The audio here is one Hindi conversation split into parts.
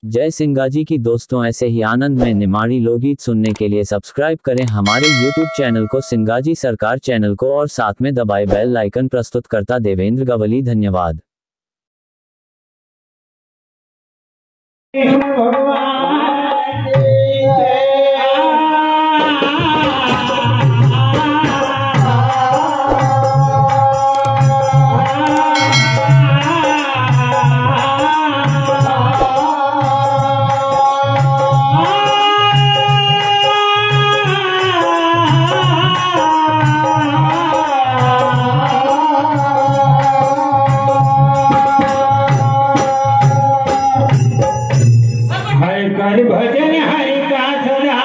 जय सिंगाजी की दोस्तों, ऐसे ही आनंद में निमाड़ी लोकगीत सुनने के लिए सब्सक्राइब करें हमारे YouTube चैनल को, सिंगाजी सरकार चैनल को, और साथ में दबाए बेल आइकन। प्रस्तुतकर्ता देवेंद्र गवली। धन्यवाद। हर भजन हरि का सदा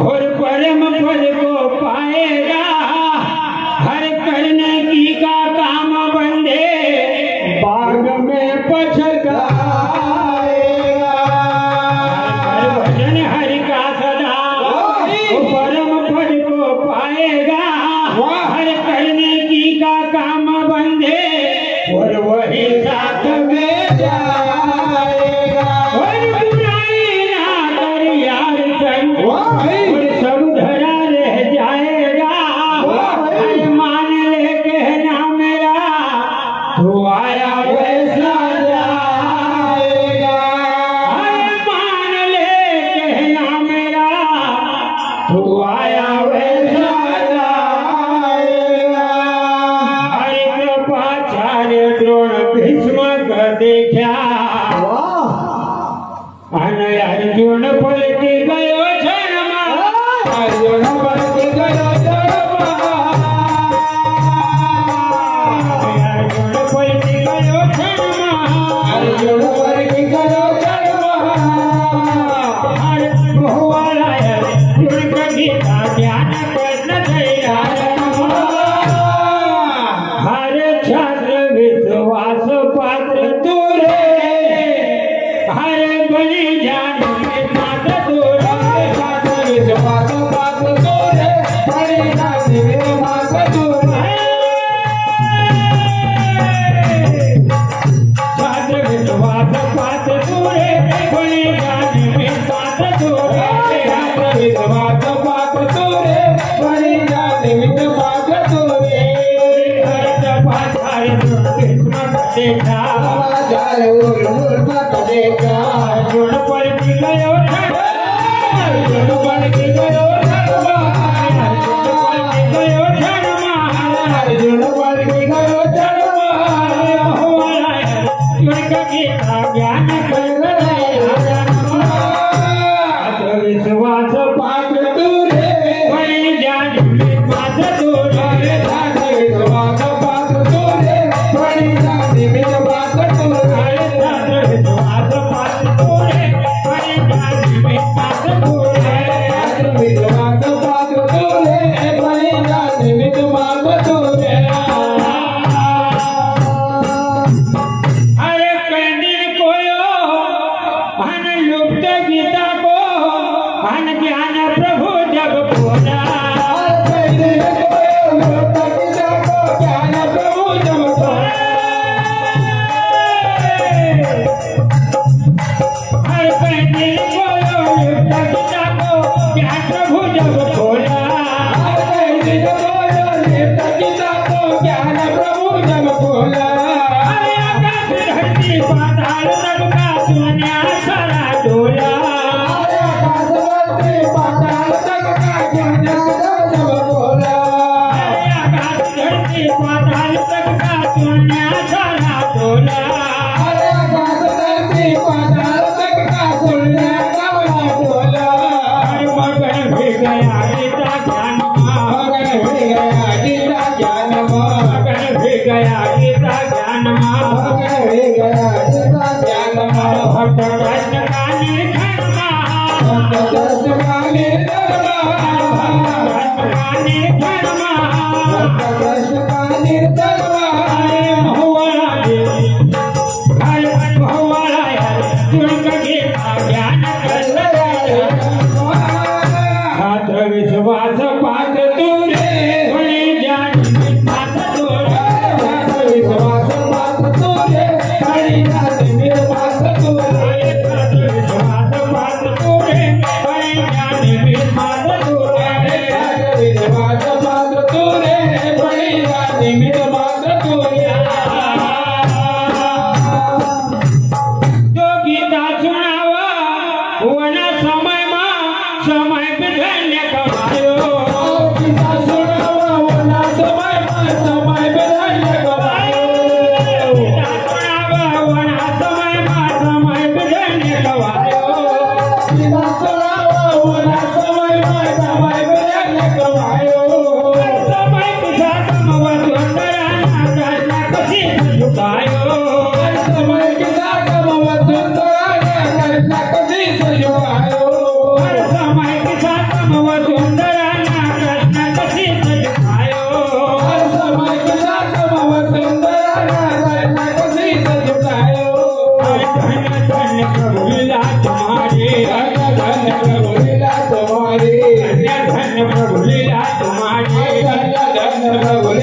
और परम फल को पाएगा। हर करने की का काम बंदे बाग में पछताएगा। हर भजन हरि का सदा और परम फल को पाएगा। हर करने की का काम बंदे और वही साथ में जाएगा। सब धरा रह जाएगा। मान ले कहना मेरा, तू आया वैसा जाएगा। मान ले कहना मेरा, तू आया वैसा जाएगा। हरि कृपाचार्य द्रोण भीष्म का देखा, अर्जुन पलटी गयो अर्जुन पलटी गयो अर्जुन पलटी गयो अर्जुन पलटी गयो अर्जुन का गीता ज्ञान कृष्ण धैर्य। हर छात्र विश्वास पात्र दूरे, हर बलि जान अर्जुन पलटी गयो अर्जुन पलटी गयो अर्जुन पलटी गयो ज्ञान विश्वास पात्र दूरे, बड़ी जान विश्वास दूरे। विश्वास पात्र दूरे, बड़ी जान विश्वास दूरे। विश्वास पात्र दूरे, बड़ी जान विश्वास दूरे। विश्वास पात्र दूरे, बड़ी जान विश्वास दूरे। अरे कंदील कोयो हन लुप्त गीता को, हन ज्ञान प्रभु जब खोला। लुप्त गीता को ज्ञान प्रभु जब खोला। हर कंदील कोयो लुप्त गीता को ज्ञान प्रभु जब खोला। कंदील कोयो लुप्त गीता को ज्ञान प्रभु जब खोला। धरती पाताल सबका दुनिया सारा डोला। पाताल सबका ज्ञान जब बोला। धरती पाताल सबका दुनिया सारा डोला। धरती पाताल सबका दुनिया सारा डोला। मगन भी गया गीता ज्ञान, मगन भी गया गीता ज्ञान, मगन भी गया गीता ज्ञान, मगन भी गया गीता ज्ञान। भक्त कृष्ण का निर्धर्म, भक्त कृष्ण का निर्धर्म, भक्त कृष्ण का निर्धर्म। ज्ञान छात्र विश्वास पात्र दूरे, बड़ी जान विश्वास दूरे। विश्वास पात्र दूरे, बड़ी जान विश्वास दूरे।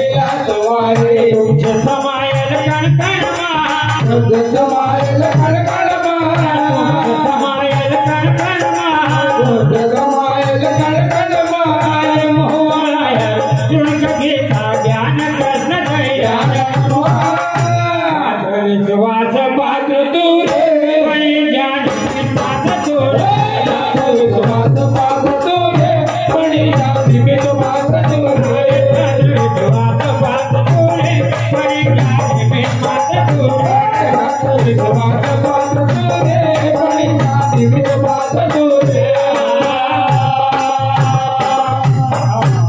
समाये समायल कणकणमा समायल कणकणमा समायल कणकणमा समायल कणकणमा मोहवाया जुणक गीता ज्ञान कृष्ण ज्ञान विश्वास पात्र तू बड़ी ज्ञान पात्र तू विश्वास पात्र तू बड़ी ज्ञान पात्र तू विश्वास पात्र तू बड़ी ज्ञान पात्र तू विश्वास पात्र तू बड़ी ज्ञान पात्र तू।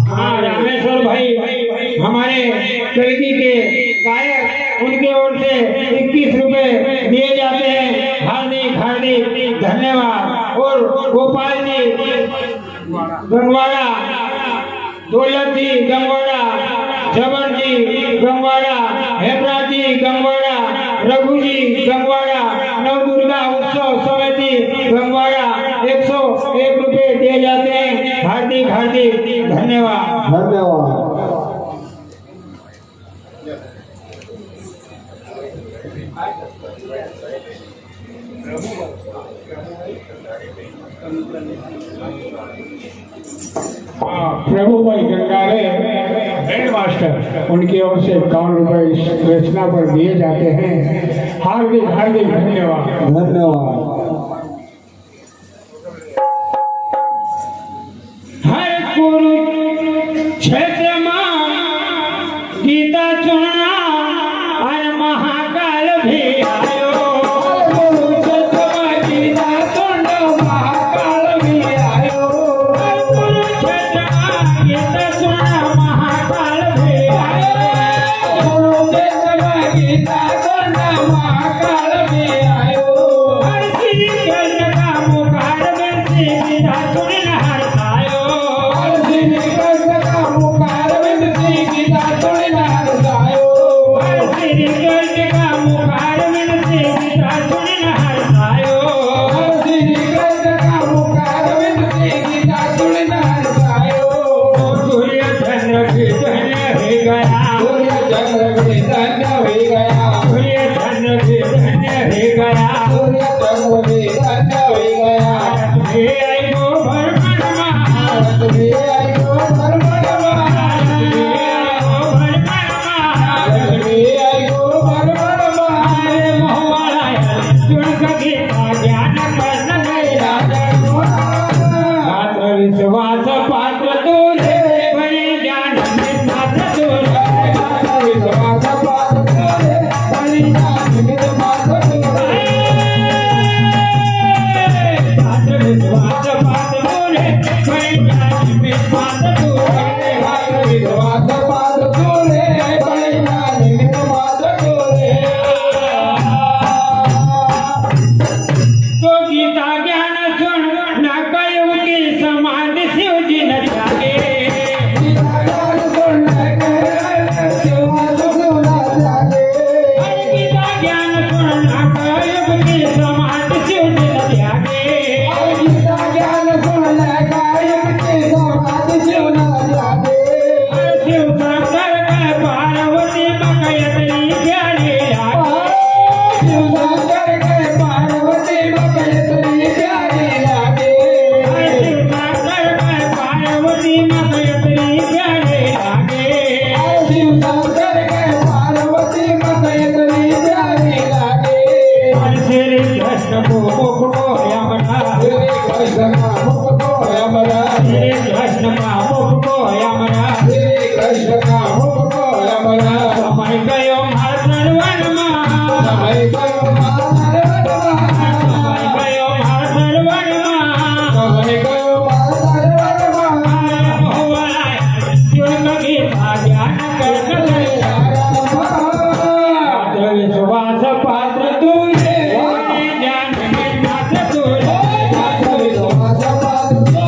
हाँ, रामेश्वर भाई हमारे कलकी के गायक, उनके ओर से 21 रुपए दिए जाते हैं। हार्दिक हार्दिक धन्यवाद। और गोपाल जी गंगवाड़ा, दौलत जी गंगवाड़ा, जबर जी गंगवाड़ा, हेमराज जी गंगवाड़ा, रघु जी गंगवाड़ा, नवदुर्गा उत्सव समिति गंगवाड़ा 101 रुपए दिए जाते हैं। हार्दिक हार्दिक धन्यवाद। धन्यवाद। प्रभु भाई गंगारे हेड मास्टर, उनकी ओर से 51 रुपए इस रचना पर दिए जाते हैं। हार्दिक हार्दिक धन्यवाद। धन्यवाद। हर कुरुक्षेत्र में गीता चुनना और महाकाल भी आयो। कुरुक्षेत्र में गीता चुनना महाकाल भी आयो। कुरुक्षेत्र में गीता चुनना महाकाल भी आयो। कुरुक्षेत्र में गीता चुनना महाकाल भी आयो। हर श्री कृष्ण का मुखार में गीता चुनना हर आयो। हर श्री कृष्ण का मुखार में गीता चुनना हर आयो। हर श्री कृष्ण का मुखार में गीता चुनना हर आयो। हर श्री कृष्ण का मुखार में गीता चुनना हर आयो। सूर्य चंद्र भी धन्य हो गया। सूर्य चंद्र भी धन्य हो गया। सूर्य चंद्र भी धन्य हो गया। सूर्य चंद्र भी धन्य हो गया। हे आई गो भरमणमा, हे आई गो भरमणमा, हे आई गो भरमणमा, हे मोहवाला जुणक गीता ज्ञान कृष्ण पात्र विश्वास पात्र तू बड़ी ज्ञान पात्र तू विश्वास पात्र तू बड़ी ज्ञान पात्र तू पात्र विश्वास पात्र तू बड़ी ज्ञान पात्र तू पात्र विश्वास पात्र तू बड़ी ज्ञान पात्र तू। तो गीता ज्ञान सुन न कयुग की समाधि शिव जी न जागे। गीता ज्ञान सुन न कयुग गीता ज्ञान सुन न कयुग की समाधि शिव जी न जागे। गीता ज्ञान सुन न कयुग की समाधि शिव न जागे। शिव शंकर के पार्वती मकयतरी प्यारे लागे। शिव शंकर के पार्वती मकयतरी प्यारे लागे। शिव शंकर के पार्वती मकयतरी प्यारे लागे। शिव शंकर के पार्वती मकयतरी प्यारे लागे। श्री कृष्ण को मुख को यमना, श्री कृष्ण का मुख को यमना, श्री कृष्ण का मुख को यमना, श्री कृष्ण का मुख को यमना। समय गयो मार सर्वनमा, समय गयो मार सर्वनमा, समय गयो मार सर्वनमा, समय गयो मार सर्वनमा। मोहवाला जुणक गीता ज्ञान कृष्ण पात्र विश्वास पात्र तू ज्ञान पात्र तू पात्र विश्वास पात्र तू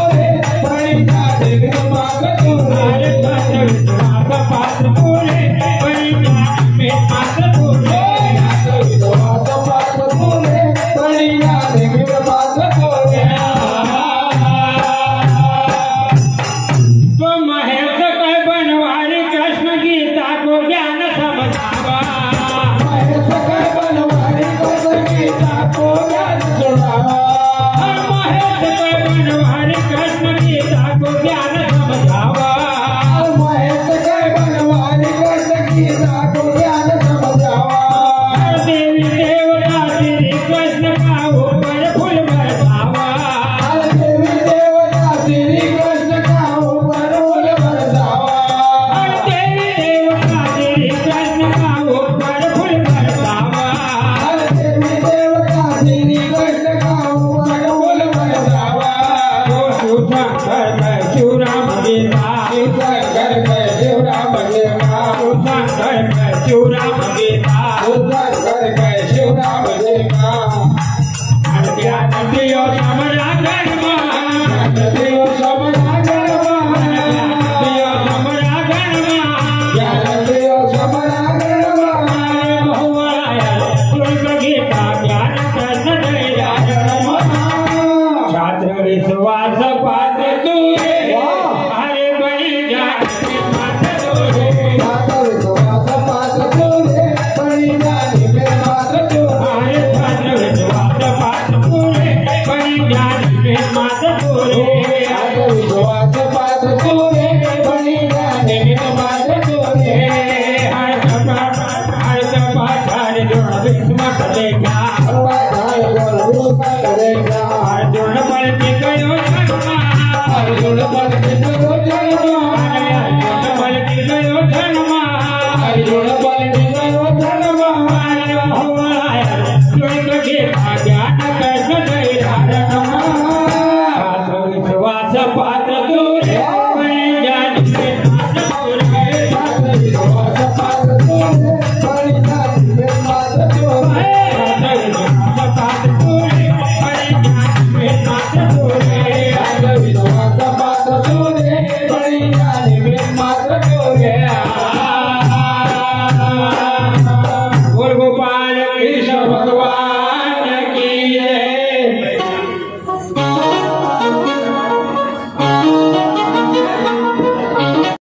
बड़ी ज्ञान पात्र तू पात्र विश्वास पात्र तू बड़ी ज्ञान पात्र तू पात्र विश्वास पात्र तू ज्ञान दियो समरा गणमा दियो समरा गणमा दियो समरा गणमा ज्ञान दियो समरा गणमा बहुवाया तुर्क गीता ज्ञान कृष्ण दया गणमा छात्र विश्वास पात तुरे हरे बड़ी ज्ञान मात तुरे छात्र विश्वास पात तुरे बड़ी ज्ञान में मात तुरे छात्र विश्वास पात तुरे बड़ी ज्ञान में मात तुरे छात्र विश्वास पात तुरे बड़ी ज्ञान में मात तुरे हर सपा जोड़ विस्म करेगा अर्जुन बल की गयो धर्मा अर्जुन बल की गयो धर्मा अर्जुन बल की गयो धर्मा अर्जुन बल की